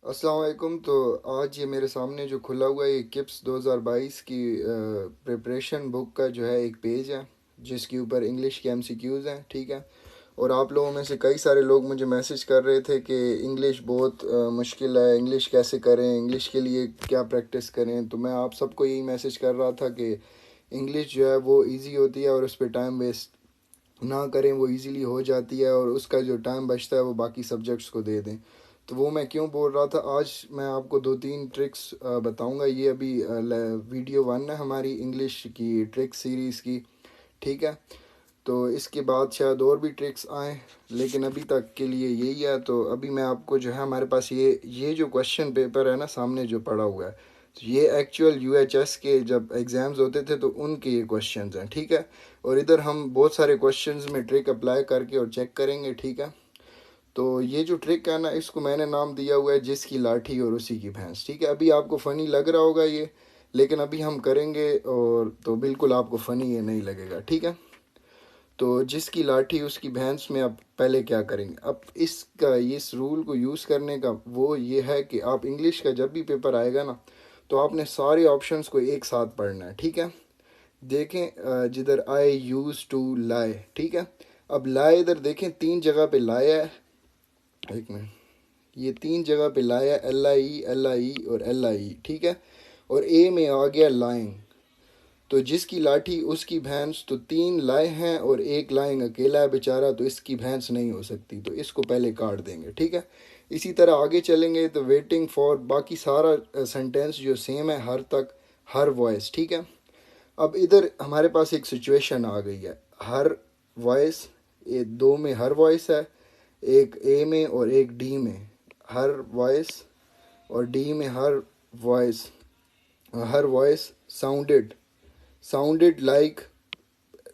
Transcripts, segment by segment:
अस्सलाम वालेकुम। तो आज ये मेरे सामने जो खुला हुआ है ये किप्स 2022 की प्रिपरेशन बुक का जो है एक पेज है जिसके ऊपर इंग्लिश के एमसीक्यूज़ हैं। ठीक है। और आप लोगों में से कई सारे लोग मुझे मैसेज कर रहे थे कि इंग्लिश बहुत मुश्किल है, इंग्लिश कैसे करें, इंग्लिश के लिए क्या प्रैक्टिस करें। तो मैं आप सबको यही मैसेज कर रहा था कि इंग्लिश जो है वो इजी होती है और उस पर टाइम वेस्ट ना करें, वो इजीली हो जाती है और उसका जो टाइम बचता है वो बाकी सब्जेक्ट्स को दे दें। तो वो मैं क्यों बोल रहा था, आज मैं आपको दो तीन ट्रिक्स बताऊंगा। ये अभी वीडियो वन है हमारी इंग्लिश की ट्रिक सीरीज़ की। ठीक है। तो इसके बाद शायद और भी ट्रिक्स आएँ, लेकिन अभी तक के लिए यही है। तो अभी मैं आपको जो है, हमारे पास ये जो क्वेश्चन पेपर है ना सामने जो पड़ा हुआ है, तो ये एक्चुअल यूएचएस के जब एग्ज़ाम्स होते थे तो उनके ये क्वेश्चंस हैं। ठीक है। और इधर हम बहुत सारे क्वेश्चंस में ट्रिक अप्लाई करके और चेक करेंगे। ठीक है। तो ये जो ट्रिक है ना, इसको मैंने नाम दिया हुआ है जिसकी लाठी और उसी की भैंस। ठीक है। अभी आपको फ़नी लग रहा होगा ये, लेकिन अभी हम करेंगे और तो बिल्कुल आपको फ़नी ये नहीं लगेगा। ठीक है। तो जिसकी लाठी उसकी भैंस में अब पहले क्या करेंगे, अब इसका इस रूल को यूज़ करने का वो ये है कि आप इंग्लिश का जब भी पेपर आएगा ना, तो आपने सारे ऑप्शंस को एक साथ पढ़ना है। ठीक है। देखें जिधर आई यूज़ टू लाई। ठीक है। अब लाई इधर देखें, तीन जगह पे लाया है। एक मिनट, ये तीन जगह पे लाया, एल आई और एल आई। ठीक है। और ए में आ गया लाइंग। तो जिसकी लाठी उसकी भैंस, तो तीन लाए हैं और एक लाएंग अकेला है बेचारा, तो इसकी भैंस नहीं हो सकती, तो इसको पहले काट देंगे। ठीक है। इसी तरह आगे चलेंगे तो वेटिंग फॉर, बाकी सारा सेंटेंस जो सेम है, हर तक, हर वॉइस। ठीक है। अब इधर हमारे पास एक सिचुएशन आ गई है, हर वॉइस, ये दो में हर वॉइस है, एक ए में और एक डी में हर वॉइस, और डी में her voice sounded, sounded like,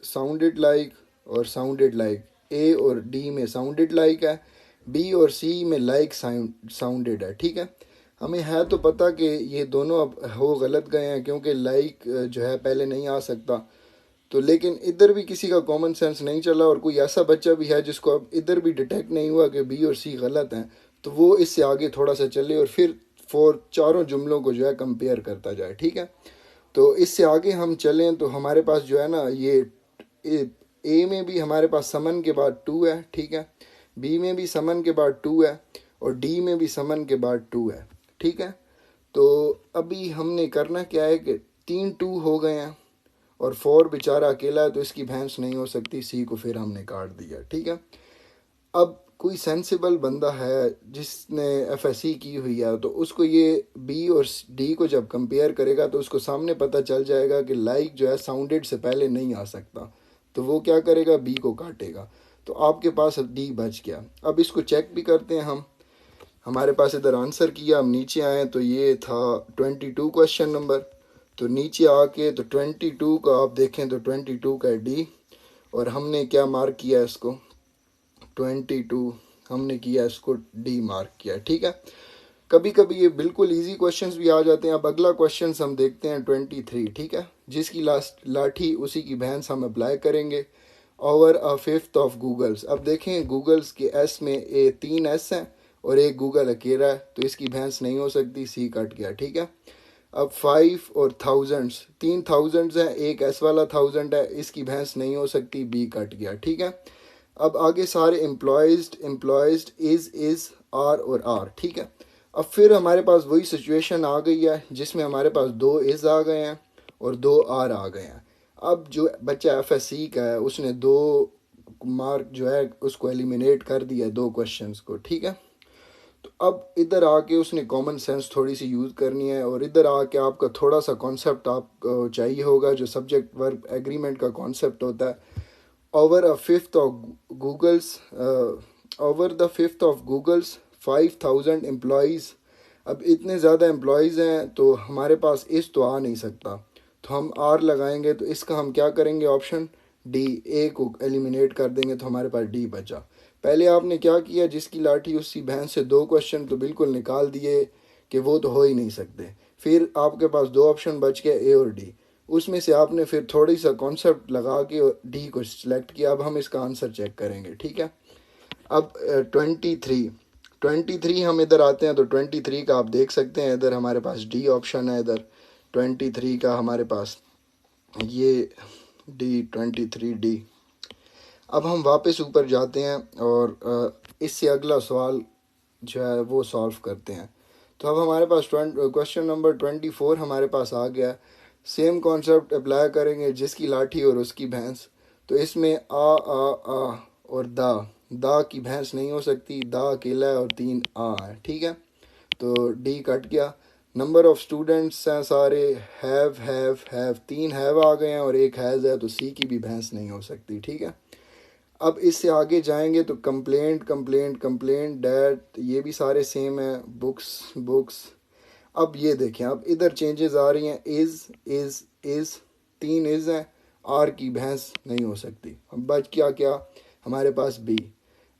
sounded like और साउंडेड लाइक। ए और डी में साउंडेड लाइक है, बी और सी में लाइक साउंडेड है। ठीक है। हमें है तो पता कि ये दोनों अब हो गलत गए हैं, क्योंकि लाइक जो है पहले नहीं आ सकता। तो लेकिन इधर भी किसी का कॉमन सेंस नहीं चला, और कोई ऐसा बच्चा भी है जिसको अब इधर भी डिटेक्ट नहीं हुआ कि बी और सी गलत हैं, तो वो इससे आगे थोड़ा सा चले और फिर फोर चारों जुमलों को जो है कंपेयर करता जाए। ठीक है। तो इससे आगे हम चलें तो हमारे पास जो है ना, ये ए में भी हमारे पास समन के बाद टू है। ठीक है। बी में भी समन के बाद टू है, और डी में भी समन के बाद टू है। ठीक है। तो अभी हमने करना क्या है कि तीन टू हो गए हैं और फोर बेचारा अकेला है, तो इसकी भैंस नहीं हो सकती, सी को फिर हमने काट दिया। ठीक है। अब कोई सेंसिबल बंदा है जिसने एफएससी की हुई है, तो उसको ये बी और डी को जब कंपेयर करेगा तो उसको सामने पता चल जाएगा कि लाइक जो है साउंडेड से पहले नहीं आ सकता, तो वो क्या करेगा, बी को काटेगा। तो आपके पास डी बच गया। अब इसको चेक भी करते हैं हम। हमारे पास इधर आंसर किया, हम नीचे आए तो ये था 22 क्वेश्चन नंबर। तो नीचे आके तो 22 का आप देखें तो 22 का डी, और हमने क्या मार्क किया इसको, 22 हमने किया इसको डी मार्क किया। ठीक है। कभी कभी ये बिल्कुल इजी क्वेश्चंस भी आ जाते हैं। अब अगला क्वेश्चन हम देखते हैं 23। ठीक है। जिसकी लास्ट लाठी उसी की भैंस हम अप्लाई करेंगे over a fifth of Google's. अब देखें गूगल्स के एस में ए तीन एस हैं और एक गूगल अकेला है, तो इसकी भैंस नहीं हो सकती, सी कट गया। ठीक है। अब फाइव और थाउजेंड्स, तीन थाउजेंड्स हैं, एक एस वाला थाउजेंड है, इसकी भैंस नहीं हो सकती, बी कट गया। ठीक है। अब आगे सारे एम्प्लॉयज इज आर और आर। ठीक है। अब फिर हमारे पास वही सिचुएशन आ गई है जिसमें हमारे पास दो इज आ गए हैं और दो आर आ गए हैं। अब जो बच्चा एफएससी का है उसने दो मार्क जो है उसको एलिमिनेट कर दिया, दो क्वेश्चंस को। ठीक है। तो अब इधर आके उसने कॉमन सेंस थोड़ी सी यूज़ करनी है, और इधर आके आपका थोड़ा सा कॉन्सेप्ट आपको चाहिए होगा, जो सब्जेक्ट वर्ब एग्रीमेंट का कॉन्सेप्ट होता है। Over a fifth of Google's, over the fifth of Google's 5000 employees. अब इतने ज़्यादा एम्प्लॉयज़ हैं तो हमारे पास इस तो आ नहीं सकता, तो हम आर लगाएंगे। तो इसका हम क्या करेंगे, ऑप्शन डी, ए को एलिमिनेट कर देंगे, तो हमारे पास डी बचा। पहले आपने क्या किया, जिसकी लाठी उसी भैंस से दो क्वेश्चन तो बिल्कुल निकाल दिए कि वो तो हो ही नहीं सकते। फिर आपके पास दो ऑप्शन बच गए, ए और डी। उसमें से आपने फिर थोड़ी सा कॉन्सेप्ट लगा के डी को सिलेक्ट किया। अब हम इसका आंसर चेक करेंगे। ठीक है। अब 23 23 हम इधर आते हैं तो 23 का आप देख सकते हैं, इधर हमारे पास डी ऑप्शन है। इधर 23 का हमारे पास ये डी, 23 डी। अब हम वापस ऊपर जाते हैं और इससे अगला सवाल जो है वो सॉल्व करते हैं। तो अब हमारे पास क्वेश्चन नंबर 24 हमारे पास आ गया। सेम कॉन्सेप्ट अप्लाई करेंगे, जिसकी लाठी और उसकी भैंस। तो इसमें आ और दा की भैंस नहीं हो सकती, दा अकेला है और 3 आ है, ठीक है। तो डी कट गया। नंबर ऑफ स्टूडेंट्स हैं सारे, हैव 3 हैव आ गए हैं और एक हैज़ है, तो सी की भी भैंस नहीं हो सकती, ठीक है। अब इससे आगे जाएंगे तो कंप्लेंट डैट, ये भी सारे सेम है। बुक्स। अब ये देखें, अब इधर चेंजेस आ रही हैं। इज़ 3 इज़ हैं, आर की भैंस नहीं हो सकती। अब बच क्या क्या हमारे पास बी।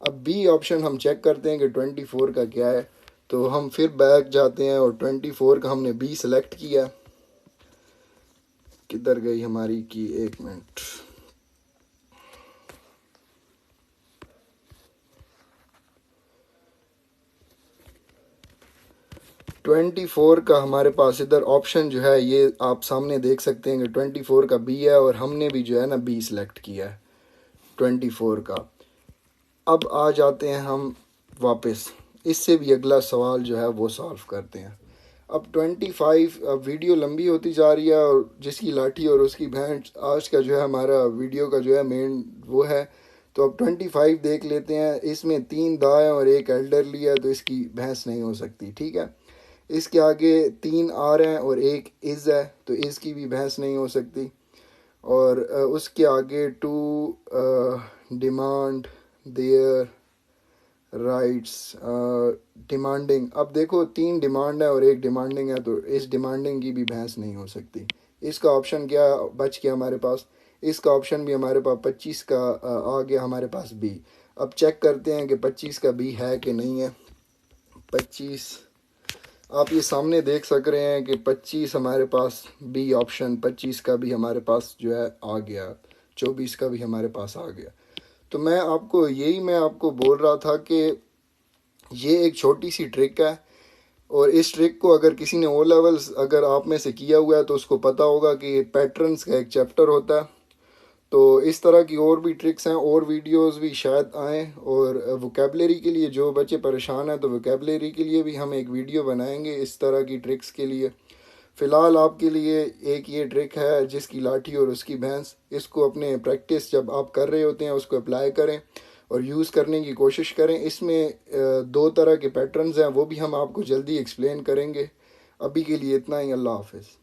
अब बी ऑप्शन हम चेक करते हैं कि 24 का क्या है। तो हम फिर बैक जाते हैं और 24 का हमने बी सेलेक्ट किया। किधर गई हमारी की, 1 मिनट। 24 का हमारे पास इधर ऑप्शन जो है ये आप सामने देख सकते हैं कि 24 का बी है और हमने भी जो है ना बी सिलेक्ट किया है 24 का। अब आ जाते हैं हम वापस, इससे भी अगला सवाल जो है वो सॉल्व करते हैं। अब 25, अब वीडियो लंबी होती जा रही है और जिसकी लाठी और उसकी भैंस आज का जो है हमारा वीडियो का जो है मेन वो है। तो अब 25 देख लेते हैं। इसमें 3 दाएँ और एक एल्डरली है, तो इसकी भैंस नहीं हो सकती, ठीक है। इसके आगे 3 आर हैं और एक इज़ है, तो इज़ की भी भैंस नहीं हो सकती। और उसके आगे 2 डिमांड देयर राइट्स डिमांडिंग। अब देखो 3 डिमांड है और एक डिमांडिंग है, तो इस डिमांडिंग की भी भैंस नहीं हो सकती। इसका ऑप्शन क्या बच गया हमारे पास, इसका ऑप्शन भी हमारे पास 25 का आ गया हमारे पास बी। अब चेक करते हैं कि 25 का बी है कि नहीं है। 25 आप ये सामने देख सक रहे हैं कि 25 हमारे पास बी ऑप्शन, 25 का भी हमारे पास जो है आ गया, 24 का भी हमारे पास आ गया। तो मैं आपको बोल रहा था कि ये एक छोटी सी ट्रिक है और इस ट्रिक को अगर किसी ने ओ लेवल्स अगर आप में से किया हुआ है तो उसको पता होगा कि पैटर्न्स का एक चैप्टर होता है। तो इस तरह की और भी ट्रिक्स हैं और वीडियोस भी शायद आएँ। और वोकेबलरी के लिए जो बच्चे परेशान हैं तो वोकेबलरी के लिए भी हम एक वीडियो बनाएंगे इस तरह की ट्रिक्स के लिए। फ़िलहाल आपके लिए एक ये ट्रिक है जिसकी लाठी और उसकी भैंस, इसको अपने प्रैक्टिस जब आप कर रहे होते हैं उसको अप्लाई करें और यूज़ करने की कोशिश करें। इसमें 2 तरह के पैटर्न्स हैं, वो भी हम आपको जल्दी एक्सप्लेन करेंगे। अभी के लिए इतना ही। अल्लाह हाफ़िज़।